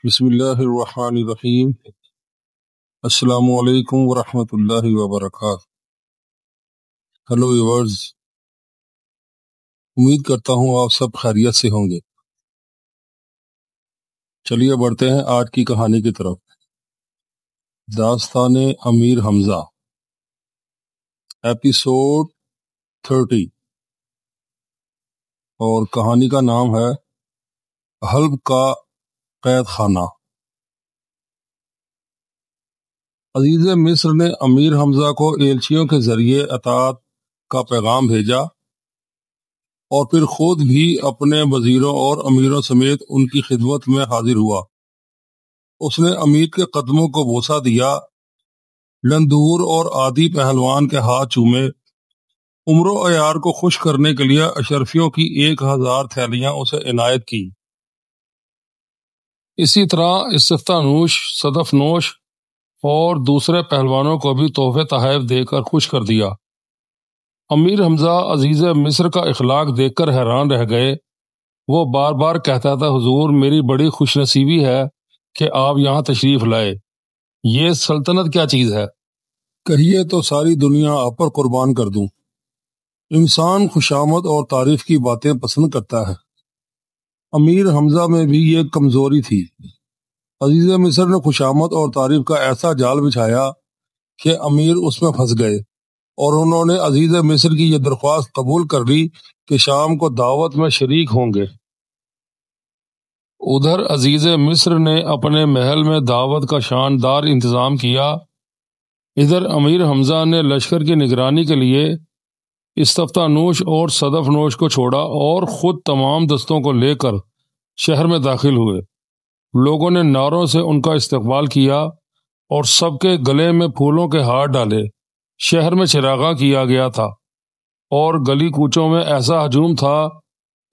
بسم اللہ الرحمن الرحیم۔ السلام علیکم ورحمۃ اللہ وبرکاتہ۔ ہیلو ویورز، امید کرتا ہوں آپ سب خیریت سے ہوں گے۔ چلیے بڑھتے ہیں آج کی کہانی کی طرف۔ داستان امیر حمزہ، ایپیسوڈ 30، اور کہانی کا نام ہے حلب کا قید خانہ۔ عزیز مصر نے امیر حمزہ کو ایلچیوں کے ذریعے اطاعت کا پیغام بھیجا اور پھر خود بھی اپنے وزیروں اور امیروں سمیت ان کی خدمت میں حاضر ہوا۔ اس نے امیر کے قدموں کو بوسہ دیا، لندور اور عادی پہلوان کے ہاتھ چومے، عمر و عیار کو خوش کرنے کے لیے اشرفیوں کی 1000 تھیلیاں اسے عنایت کی۔ اسی طرح استفتاء نوش، صدف نوش اور دوسرے پہلوانوں کو بھی تحفے تحائف دے کر خوش کر دیا۔ امیر حمزہ عزیز مصر کا اخلاق دیکھ کر حیران رہ گئے۔ وہ بار بار کہتا تھا، حضور میری بڑی خوش نصیبی ہے کہ آپ یہاں تشریف لائے، یہ سلطنت کیا چیز ہے؟ کہیے تو ساری دنیا آپ پر قربان کر دوں۔ انسان خوشامد اور تعریف کی باتیں پسند کرتا ہے۔ امیر حمزہ میں بھی یہ کمزوری تھی۔ عزیز مصر نے خوشامد اور تعریف کا ایسا جال بچھایا کہ امیر اس میں پھنس گئے، اور انہوں نے عزیز مصر کی یہ درخواست قبول کر لی کہ شام کو دعوت میں شریک ہوں گے۔ ادھر عزیز مصر نے اپنے محل میں دعوت کا شاندار انتظام کیا۔ ادھر امیر حمزہ نے لشکر کی نگرانی کے لیے استفتاء نوش اور صدف نوش کو چھوڑا اور خود تمام دستوں کو لے کر شہر میں داخل ہوئے۔ لوگوں نے نعروں سے ان کا استقبال کیا اور سب کے گلے میں پھولوں کے ہار ڈالے۔ شہر میں چراغاں کیا گیا تھا اور گلی کوچوں میں ایسا ہجوم تھا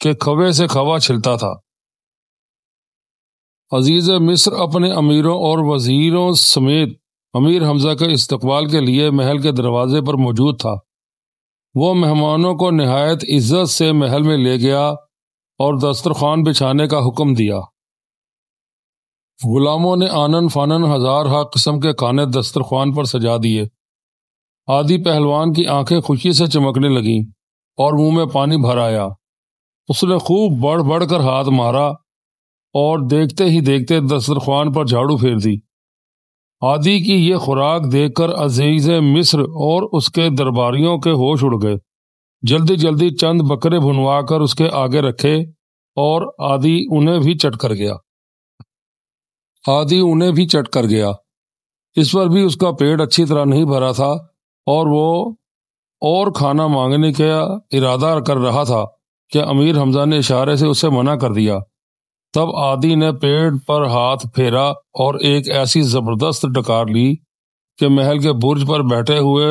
کہ کھوے سے کھوا چھلتا تھا۔ عزیز مصر اپنے امیروں اور وزیروں سمیت امیر حمزہ کے استقبال کے لیے محل کے دروازے پر موجود تھا۔ وہ مہمانوں کو نہایت عزت سے محل میں لے گیا اور دسترخوان بچھانے کا حکم دیا۔ غلاموں نے آنن فانن 1000 قسم کے کھانے دسترخوان پر سجا دیے۔ عادی پہلوان کی آنکھیں خوشی سے چمکنے لگیں اور منہ میں پانی بھر آیا۔ اس نے خوب بڑھ بڑھ کر ہاتھ مارا اور دیکھتے ہی دیکھتے دسترخوان پر جھاڑو پھیر دی۔ عادی کی یہ خوراک دیکھ کر عزیز مصر اور اس کے درباریوں کے ہوش اڑ گئے۔ جلدی جلدی چند بکرے بھنوا کر اس کے آگے رکھے اور عادی انہیں بھی چٹ کر گیا۔ اس پر بھی اس کا پیٹ اچھی طرح نہیں بھرا تھا اور وہ اور کھانا مانگنے کا ارادہ کر رہا تھا کہ امیر حمزہ نے اشارے سے اسے منع کر دیا۔ تب عادی نے پیٹ پر ہاتھ پھیرا اور ایک ایسی زبردست ڈکار لی کہ محل کے برج پر بیٹھے ہوئے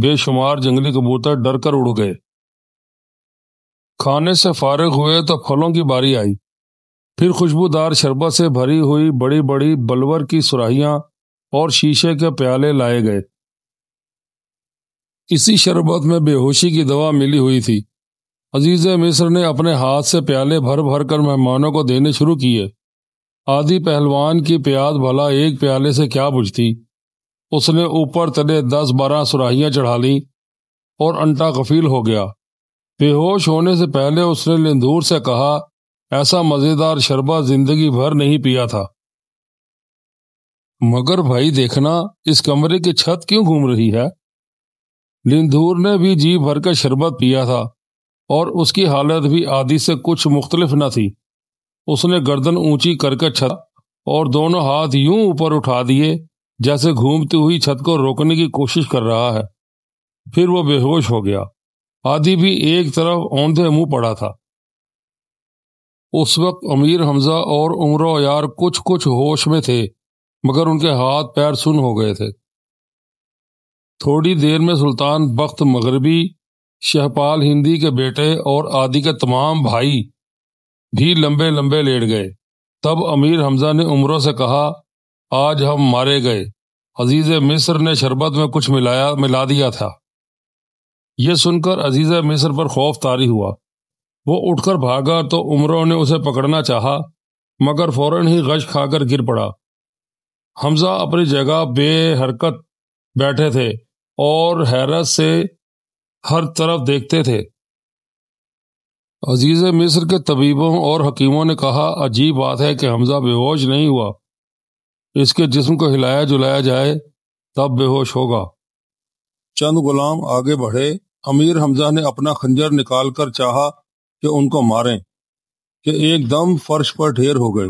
بے شمار جنگلی کبوتر ڈر کر اڑ گئے۔ کھانے سے فارغ ہوئے تو پھلوں کی باری آئی۔ پھر خوشبودار شربت سے بھری ہوئی بڑی بڑی بلور کی سراہیاں اور شیشے کے پیالے لائے گئے۔ اسی شربت میں بے ہوشی کی دوا ملی ہوئی تھی۔ عزیز مصر نے اپنے ہاتھ سے پیالے بھر بھر کر مہمانوں کو دینے شروع کیے۔ عادی پہلوان کی پیاس بھلا ایک پیالے سے کیا بجھتی۔ اس نے اوپر تلے 10-12 سراہیاں چڑھا لیں اور انٹا غفیل ہو گیا۔ بے ہوش ہونے سے پہلے اس نے لندور سے کہا، ایسا مزیدار شربت زندگی بھر نہیں پیا تھا۔ مگر بھائی دیکھنا، اس کمرے کی چھت کیوں گھوم رہی ہے؟ لندور نے بھی جی بھر کر شربت پیا تھا اور اس کی حالت بھی عادی سے کچھ مختلف نہ تھی۔ اس نے گردن اونچی کر کے چھت اور دونوں ہاتھ یوں اوپر اٹھا دیے جیسے گھومتی ہوئی چھت کو روکنے کی کوشش کر رہا ہے۔ پھر وہ بے ہوش ہو گیا۔ عادی بھی ایک طرف اوندھے منہ پڑا تھا۔ اس وقت امیر حمزہ اور عمر و عیار کچھ ہوش میں تھے، مگر ان کے ہاتھ پیر سن ہو گئے تھے۔ تھوڑی دیر میں سلطان بخت مغربی، شہپال ہندی کے بیٹے اور عادی کے تمام بھائی بھی لمبے لمبے لیٹ گئے۔ تب امیر حمزہ نے عمروں سے کہا، آج ہم مارے گئے، عزیز مصر نے شربت میں کچھ ملا دیا تھا۔ یہ سن کر عزیز مصر پر خوف طاری ہوا۔ وہ اٹھ کر بھاگا تو عمروں نے اسے پکڑنا چاہا، مگر فوراً ہی غش کھا کر گر پڑا۔ حمزہ اپنی جگہ بے حرکت بیٹھے تھے اور حیرت سے ہر طرف دیکھتے تھے۔ عزیز مصر کے طبیبوں اور حکیموں نے کہا، عجیب بات ہے کہ حمزہ بے ہوش نہیں ہوا، اس کے جسم کو ہلایا جلایا جائے تب بے ہوش ہوگا۔ چند غلام آگے بڑھے۔ امیر حمزہ نے اپنا خنجر نکال کر چاہا کہ ان کو ماریں کہ ایک دم فرش پر ڈھیر ہو گئے۔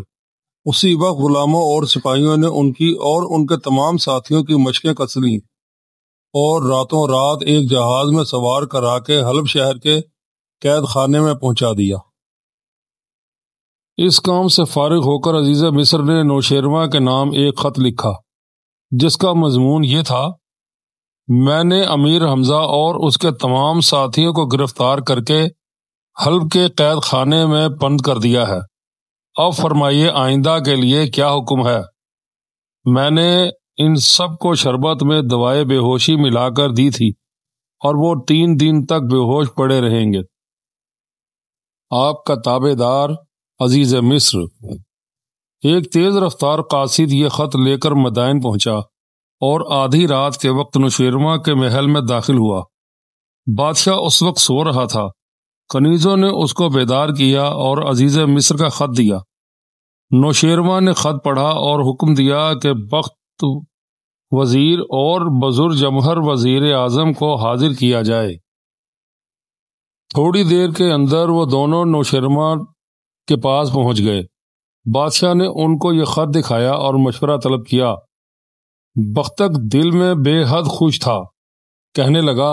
اسی وقت غلاموں اور سپاہیوں نے ان کی اور ان کے تمام ساتھیوں کی مشقیں کس لیں اور راتوں رات ایک جہاز میں سوار کرا کے حلب شہر کے قید خانے میں پہنچا دیا۔ اس کام سے فارغ ہو کر عزیز مصر نے نوشیروان کے نام ایک خط لکھا، جس کا مضمون یہ تھا، میں نے امیر حمزہ اور اس کے تمام ساتھیوں کو گرفتار کر کے حلب کے قید خانے میں بند کر دیا ہے۔ اب فرمائیے آئندہ کے لیے کیا حکم ہے؟ میں نے ان سب کو شربت میں دوائے بے ہوشی ملا کر دی تھی اور وہ 3 دن تک بے ہوش پڑے رہیں گے۔ آپ کا تابع دار عزیز مصر۔ ایک تیز رفتار قاصد یہ خط لے کر مدائن پہنچا اور آدھی رات کے وقت نوشیروان کے محل میں داخل ہوا۔ بادشاہ اس وقت سو رہا تھا۔ کنیزوں نے اس کو بیدار کیا اور عزیز مصر کا خط دیا۔ نوشیروان نے خط پڑھا اور حکم دیا کہ بخت وزیر اور بزر جمہر وزیر اعظم کو حاضر کیا جائے۔ تھوڑی دیر کے اندر وہ دونوں نوشیروان کے پاس پہنچ گئے۔ بادشاہ نے ان کو یہ خط دکھایا اور مشورہ طلب کیا۔ بختک دل میں بے حد خوش تھا، کہنے لگا،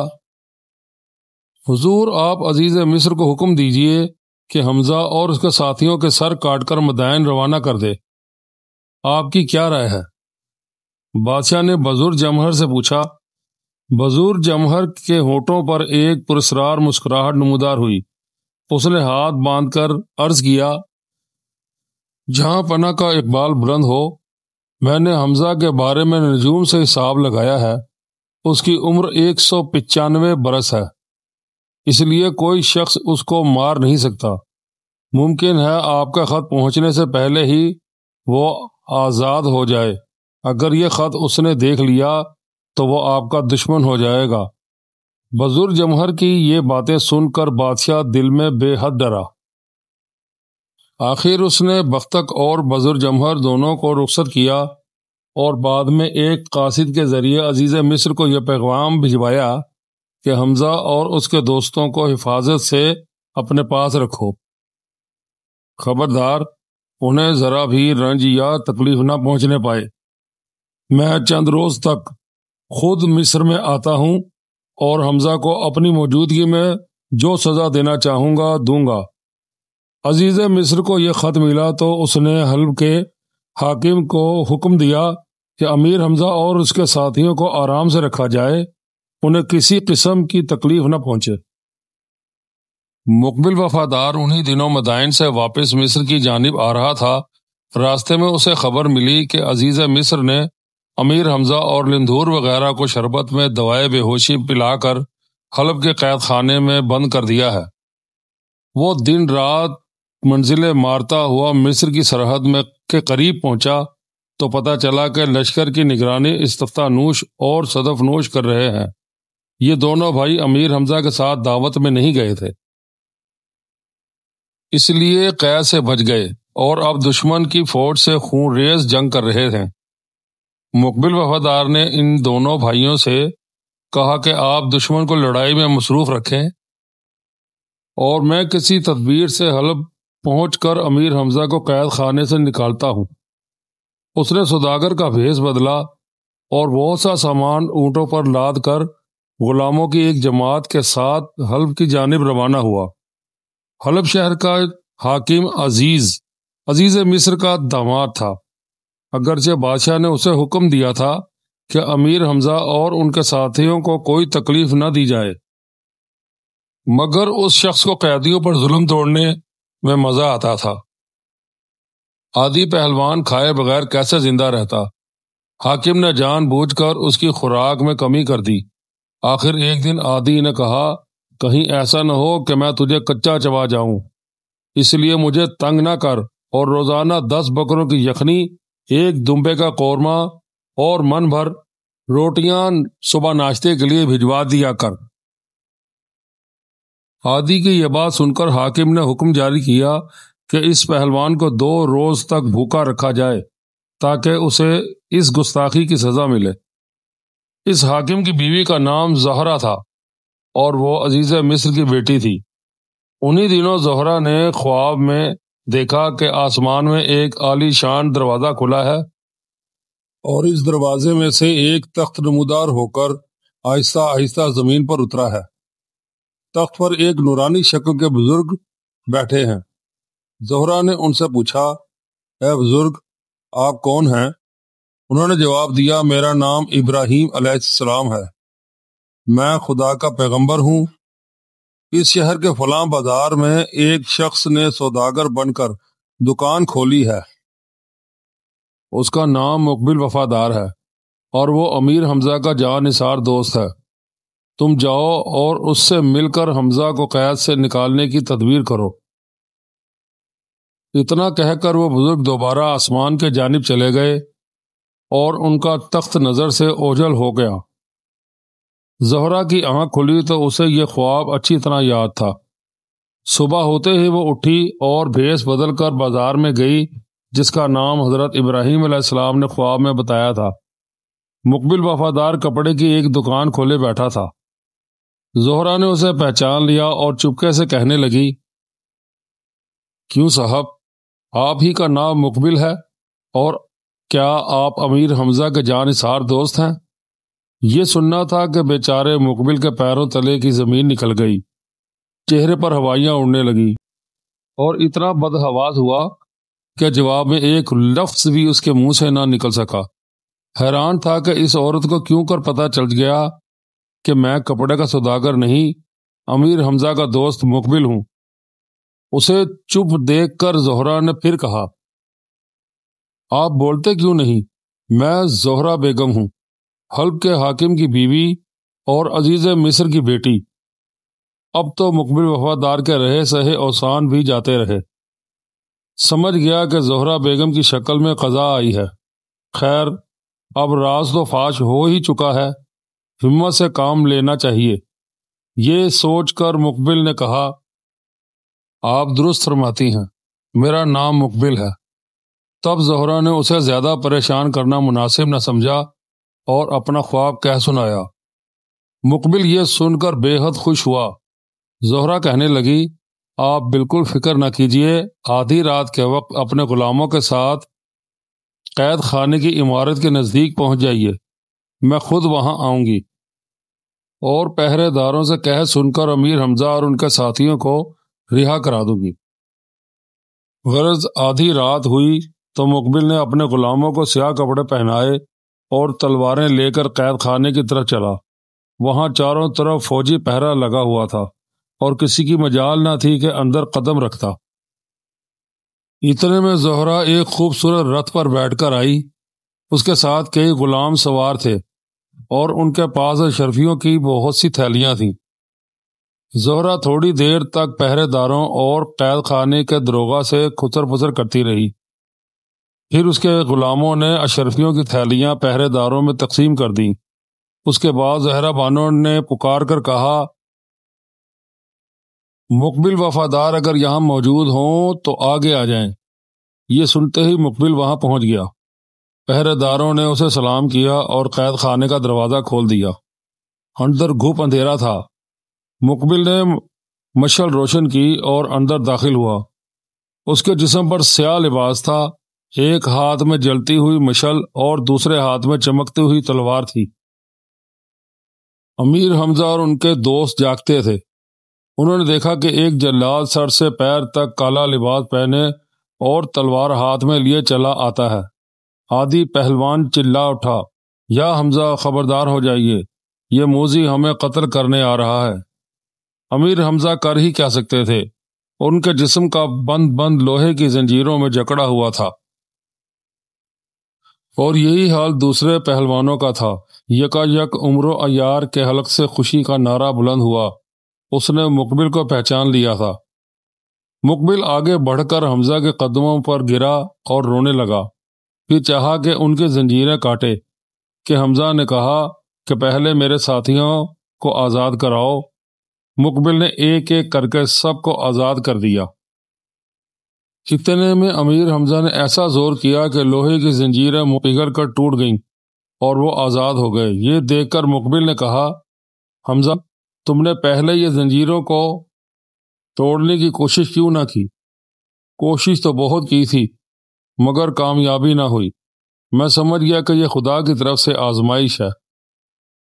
حضور آپ عزیز مصر کو حکم دیجئے کہ حمزہ اور اس کے ساتھیوں کے سر کاٹ کر مدائن روانہ کر دے۔ آپ کی کیا رائے ہے؟ بادشاہ نے بزر جمہر سے پوچھا۔ بزر جمہر کے ہونٹوں پر ایک پراسرار مسکراہٹ نمودار ہوئی۔ اس نے ہاتھ باندھ کر عرض کیا، جہاں پناہ کا اقبال بلند ہو، میں نے حمزہ کے بارے میں نجوم سے حساب لگایا ہے، اس کی عمر 195 برس ہے، اس لیے کوئی شخص اس کو مار نہیں سکتا۔ ممکن ہے آپ کا خط پہنچنے سے پہلے ہی وہ آزاد ہو جائے۔ اگر یہ خط اس نے دیکھ لیا تو وہ آپ کا دشمن ہو جائے گا۔ بزر جمہر کی یہ باتیں سن کر بادشاہ دل میں بے حد ڈرا۔ آخر اس نے بختک اور بزر جمہر دونوں کو رخصت کیا اور بعد میں ایک قاصد کے ذریعے عزیز مصر کو یہ پیغام بھجوایا کہ حمزہ اور اس کے دوستوں کو حفاظت سے اپنے پاس رکھو۔ خبردار انہیں ذرا بھی رنج یا تکلیف نہ پہنچنے پائے۔ میں چند روز تک خود مصر میں آتا ہوں اور حمزہ کو اپنی موجودگی میں جو سزا دینا چاہوں گا دوں گا۔ عزیز مصر کو یہ خط ملا تو اس نے حلب کے حاکم کو حکم دیا کہ امیر حمزہ اور اس کے ساتھیوں کو آرام سے رکھا جائے، انہیں کسی قسم کی تکلیف نہ پہنچے۔ مقبل وفادار انہی دنوں مدائن سے واپس مصر کی جانب آ رہا تھا۔ راستے میں اسے خبر ملی کہ عزیز مصر نے امیر حمزہ اور لندھور وغیرہ کو شربت میں دوائے بے ہوشی پلا کر حلب کے قید خانے میں بند کر دیا ہے۔ وہ دن رات منزل مارتا ہوا مصر کی سرحد میں کے قریب پہنچا تو پتہ چلا کہ لشکر کی نگرانی استفتح نوش اور صدف نوش کر رہے ہیں۔ یہ دونوں بھائی امیر حمزہ کے ساتھ دعوت میں نہیں گئے تھے، اس لیے قید سے بچ گئے اور اب دشمن کی فوج سے خون ریز جنگ کر رہے ہیں۔ مقبل وفادار نے ان دونوں بھائیوں سے کہا کہ آپ دشمن کو لڑائی میں مصروف رکھیں اور میں کسی تدبیر سے حلب پہنچ کر امیر حمزہ کو قید خانے سے نکالتا ہوں۔ اس نے سوداگر کا بھیس بدلا اور بہت سا سامان اونٹوں پر لاد کر غلاموں کی ایک جماعت کے ساتھ حلب کی جانب روانہ ہوا۔ حلب شہر کا حاکم عزیز مصر کا داماد تھا، اگرچہ بادشاہ نے اسے حکم دیا تھا کہ امیر حمزہ اور ان کے ساتھیوں کو کوئی تکلیف نہ دی جائے، مگر اس شخص کو قیدیوں پر ظلم توڑنے میں مزہ آتا تھا۔ عادی پہلوان کھائے بغیر کیسے زندہ رہتا؟ حاکم نے جان بوجھ کر اس کی خوراک میں کمی کر دی۔ آخر ایک دن عادی نے کہا، کہیں ایسا نہ ہو کہ میں تجھے کچا چبا جاؤں، اس لیے مجھے تنگ نہ کر اور روزانہ 10 بکروں کی یخنی، 1 دمبے کا قورمہ اور من بھر روٹیاں صبح ناشتے کے لیے بھجوا دیا کر۔ عادی کی یہ بات سن کر حاکم نے حکم جاری کیا کہ اس پہلوان کو 2 روز تک بھوکا رکھا جائے تاکہ اسے اس گستاخی کی سزا ملے۔ اس حاکم کی بیوی کا نام زہرا تھا اور وہ عزیز مصر کی بیٹی تھی۔ انہی دنوں زہرا نے خواب میں دیکھا کہ آسمان میں ایک عالی شان دروازہ کھلا ہے اور اس دروازے میں سے ایک تخت نمودار ہو کر آہستہ آہستہ زمین پر اترا ہے۔ تخت پر ایک نورانی شکل کے بزرگ بیٹھے ہیں۔ زہرا نے ان سے پوچھا، اے بزرگ، آپ کون ہیں؟ انہوں نے جواب دیا، میرا نام ابراہیم علیہ السلام ہے، میں خدا کا پیغمبر ہوں۔ اس شہر کے فلاں بازار میں ایک شخص نے سوداگر بن کر دکان کھولی ہے، اس کا نام مقبل وفادار ہے اور وہ امیر حمزہ کا جاں نثار دوست ہے۔ تم جاؤ اور اس سے مل کر حمزہ کو قید سے نکالنے کی تدبیر کرو۔ اتنا کہہ کر وہ بزرگ دوبارہ آسمان کے جانب چلے گئے اور ان کا تخت نظر سے اوجھل ہو گیا۔ زہرا کی آنکھ کھلی تو اسے یہ خواب اچھی طرح یاد تھا۔ صبح ہوتے ہی وہ اٹھی اور بھیس بدل کر بازار میں گئی جس کا نام حضرت ابراہیم علیہ السلام نے خواب میں بتایا تھا۔ مقبل وفادار کپڑے کی ایک دکان کھولے بیٹھا تھا۔ زہرا نے اسے پہچان لیا اور چپکے سے کہنے لگی، کیوں صاحب، آپ ہی کا نام مقبل ہے اور کیا آپ امیر حمزہ کے جاں نثار دوست ہیں؟ یہ سننا تھا کہ بیچارے مقبل کے پیروں تلے کی زمین نکل گئی، چہرے پر ہوائیاں اڑنے لگی اور اتنا بدحواس ہوا کہ جواب میں ایک لفظ بھی اس کے منہ سے نہ نکل سکا۔ حیران تھا کہ اس عورت کو کیوں کر پتہ چل گیا کہ میں کپڑے کا سوداگر نہیں، امیر حمزہ کا دوست مقبل ہوں۔ اسے چپ دیکھ کر زہرا نے پھر کہا، آپ بولتے کیوں نہیں؟ میں زہرا بیگم ہوں، حلب کے حاکم کی بیوی اور عزیز مصر کی بیٹی۔ اب تو مقبل وفادار کے رہے سہے اوسان بھی جاتے رہے۔ سمجھ گیا کہ زہرا بیگم کی شکل میں قضا آئی ہے۔ خیر، اب راز تو فاش ہو ہی چکا ہے، ہمت سے کام لینا چاہیے۔ یہ سوچ کر مقبل نے کہا، آپ درست فرماتی ہیں، میرا نام مقبل ہے۔ تب زہرا نے اسے زیادہ پریشان کرنا مناسب نہ سمجھا اور اپنا خواب کہہ سنایا۔ مقبل یہ سن کر بے حد خوش ہوا۔ زہرا کہنے لگی، آپ بالکل فکر نہ کیجیے، آدھی رات کے وقت اپنے غلاموں کے ساتھ قید خانے کی عمارت کے نزدیک پہنچ جائیے، میں خود وہاں آؤں گی اور پہرے داروں سے کہہ سن کر امیر حمزہ اور ان کے ساتھیوں کو رہا کرا دوں گی۔ غرض آدھی رات ہوئی تو مقبل نے اپنے غلاموں کو سیاہ کپڑے پہنائے اور تلواریں لے کر قید خانے کی طرف چلا۔ وہاں چاروں طرف فوجی پہرا لگا ہوا تھا اور کسی کی مجال نہ تھی کہ اندر قدم رکھتا۔ اتنے میں زہرا ایک خوبصورت رتھ پر بیٹھ کر آئی۔ اس کے ساتھ کئی غلام سوار تھے اور ان کے پاس اشرفیوں کی بہت سی تھیلیاں تھیں۔ زہرا تھوڑی دیر تک پہرے داروں اور قید خانے کے دروغہ سے کھچر پچر کرتی رہی۔ پھر اس کے غلاموں نے اشرفیوں کی تھیلیاں پہرے داروں میں تقسیم کر دیں۔ اس کے بعد زہرا بانو نے پکار کر کہا، مقبل وفادار اگر یہاں موجود ہوں تو آگے آ جائیں۔ یہ سنتے ہی مقبل وہاں پہنچ گیا۔ پہرے داروں نے اسے سلام کیا اور قید خانے کا دروازہ کھول دیا۔ اندر گھپ اندھیرا تھا۔ مقبل نے مشعل روشن کی اور اندر داخل ہوا۔ اس کے جسم پر سیاہ لباس تھا، ایک ہاتھ میں جلتی ہوئی مشعل اور دوسرے ہاتھ میں چمکتی ہوئی تلوار تھی۔ امیر حمزہ اور ان کے دوست جاگتے تھے۔ انہوں نے دیکھا کہ ایک جلاد سر سے پیر تک کالا لباس پہنے اور تلوار ہاتھ میں لیے چلا آتا ہے۔ عادی پہلوان چلا اٹھا، یا حمزہ خبردار ہو جائیے، یہ موذی ہمیں قتل کرنے آ رہا ہے۔ امیر حمزہ کر ہی کیا سکتے تھے، ان کے جسم کا بند بند لوہے کی زنجیروں میں جکڑا ہوا تھا۔ اور یہی حال دوسرے پہلوانوں کا تھا۔ یکا یک عمر و عیار کے حلق سے خوشی کا نعرہ بلند ہوا۔ اس نے مقبل کو پہچان لیا تھا۔ مقبل آگے بڑھ کر حمزہ کے قدموں پر گرا اور رونے لگا، پھر چاہا کہ ان کی زنجیریں کاٹے، کہ حمزہ نے کہا کہ پہلے میرے ساتھیوں کو آزاد کراؤ۔ مقبل نے ایک ایک کر کے سب کو آزاد کر دیا۔ اتنے میں امیر حمزہ نے ایسا زور کیا کہ لوہے کی زنجیریں پگھل کر ٹوٹ گئیں اور وہ آزاد ہو گئے۔ یہ دیکھ کر مقبل نے کہا، حمزہ تم نے پہلے یہ زنجیروں کو توڑنے کی کوشش کیوں نہ کی؟ کوشش تو بہت کی تھی مگر کامیابی نہ ہوئی۔ میں سمجھ گیا کہ یہ خدا کی طرف سے آزمائش ہے،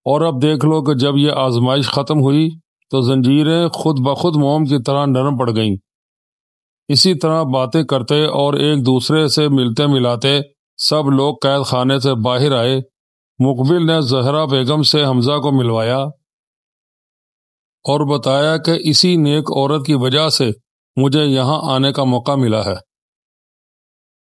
اور اب دیکھ لو کہ جب یہ آزمائش ختم ہوئی تو زنجیریں خود بخود موم کی طرح نرم پڑ گئیں۔ اسی طرح باتیں کرتے اور ایک دوسرے سے ملتے ملاتے سب لوگ قید خانے سے باہر آئے۔ مقبل نے زہرا بیگم سے حمزہ کو ملوایا اور بتایا کہ اسی نیک عورت کی وجہ سے مجھے یہاں آنے کا موقع ملا ہے۔